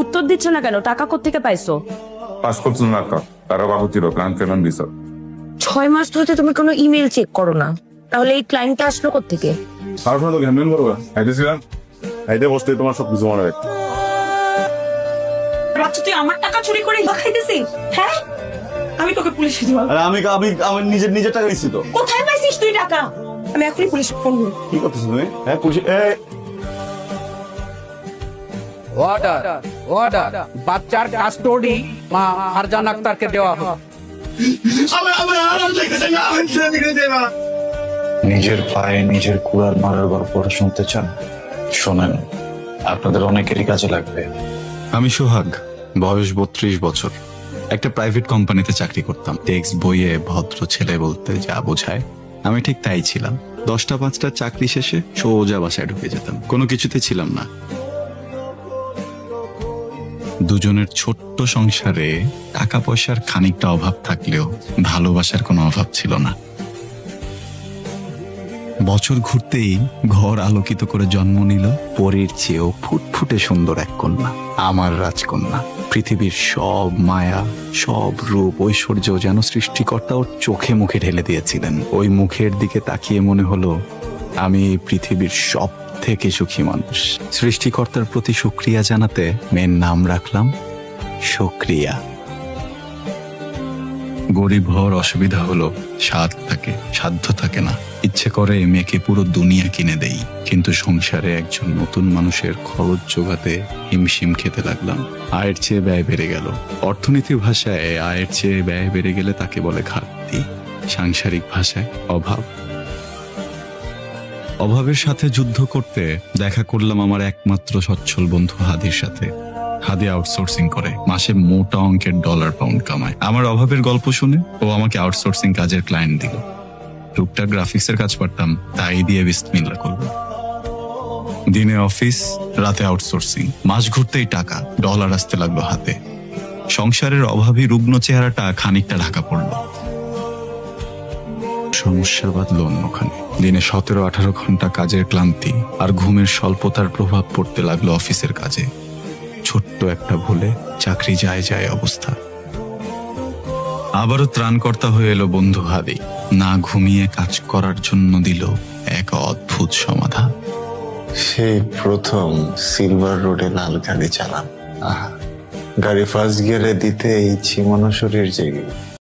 উত্তর দিচ্ছ না কেন? টাকা কোত্থেকে পাইছো? পাসপোর্ট টাকা তারা বাবু ছিল প্ল্যান পেমেন্ট দিছ 6 মাস ধরে তুমি কোনো ইমেল চেক করো না, তাহলে এই ক্লায়েন্টটা আসলো কোত্থেকে? আর তো হ্যান্ডেল করবা আইতেছিলাম আইতে বসতে তোমার সব কিছু মনে রাখতে বাচ্চা তুই আমার টাকা চুরি করে খাইতেছিস? হ্যাঁ, আমি তোকে পুলিশে দিব। আরে আমি আমি নিজের টাকা দিচ্ছি তো। কোথায় পাইছিস তুই টাকা? আমি এখনই পুলিশে ফোন করব। কি করতেছ তুমি? হ্যাঁ পুলিশ অর্ডার অর্ডার বাচ্চার কাস্টডি মা ফারজান আক্তারকে দেওয়া হোক। নিজের পায়ে নিজের কুড়াল মারার গল্প শুনতে চান? শোনেন, আপনাদের অনেকেরই কাজে লাগবে। আমি সোহাগ, বয়স 32 বছর। একটা প্রাইভেট কোম্পানিতে চাকরি করতাম। টেক্সট বইয়ে ভদ্র ছেলে বলতে যা বোঝায় আমি ঠিক তাই ছিলাম। 10টা 5টা চাকরি শেষে সোজা বাসায় ঢুকে যেতাম, কোনো কিছুতে ছিলাম না। দুজনের ছোট্ট সংসারে টাকা পয়সার খানিকটা অভাব থাকলেও ভালোবাসার কোনো অভাব ছিল না। বছর ঘুরতেই ঘর আলোকিত করে জন্ম নিল পরীর চেয়েও ফুটফুটে সুন্দর এক কন্যা, আমার রাজকন্যা। পৃথিবীর সব মায়া, সব রূপ, ঐশ্বর্য যেন সৃষ্টিকর্তা ওর চোখে মুখে ঢেলে দিয়েছিলেন। ওই মুখের দিকে তাকিয়ে মনে হলো আমি এই পৃথিবীর সব থেকে সুখী মানুষ। সৃষ্টিকর্তার প্রতি শুকরিয়া জানাতে মেয়ের নাম রাখলাম শুকরিয়া। গরিব হওয়ার অসুবিধা হলো সাধ্য থাকে না। ইচ্ছে করে মেয়েকে পুরো দুনিয়া কিনে দেই, কিন্তু সংসারে একজন নতুন মানুষের খরচ জোগাতে হিমশিম খেতে লাগলাম। আয়ের চেয়ে ব্যয় বেড়ে গেল। অর্থনীতির ভাষায় আয়ের চেয়ে ব্যয় বেড়ে গেলে তাকে বলে ঘাটতি, সাংসারিক ভাষায় অভাব। অভাবের সাথে যুদ্ধ করতে দেখা করলাম আমার একমাত্র সচ্ছল বন্ধু হাদির সাথে। হাদি আউটসোর্সিং করে, মাসে মোটা অঙ্কের ডলার পাউন্ড কামায়। আমার অভাবের গল্প শুনে ও আমাকে আউটসোর্সিং কাজের ক্লায়েন্ট দিল। টুকটাক গ্রাফিক্সের কাজ পারতাম, তাই দিয়ে বিসমিল্লাহ করলো। দিনে অফিস, রাতে আউটসোর্সিং। মাস ঘুরতেই টাকা, ডলার আসতে লাগলো হাতে। সংসারের অভাবী রুগ্ন চেহারাটা খানিকটা ঢাকা পড়লো। সমস্যা বাঁধলো অন্যখানে। দিনে 17-18 ঘন্টা কাজের ক্লান্তি আর ঘুমের স্বল্পতার প্রভাব পড়তে লাগলো অফিসের কাজে। ছোট্ট একটা ভুলে চাকরি যায় অবস্থা। আবারও ত্রাণকর্তা হয়ে এলো বন্ধু হাদি। না ঘুমিয়ে কাজ করার জন্য দিল এক অদ্ভুত সমাধান। সেই প্রথম সিলভার রোডে লাল গাড়ি চালান। গাড়ি ফার্স্ট গিয়ারে দিতে এই ছিমনো শরীর জেগে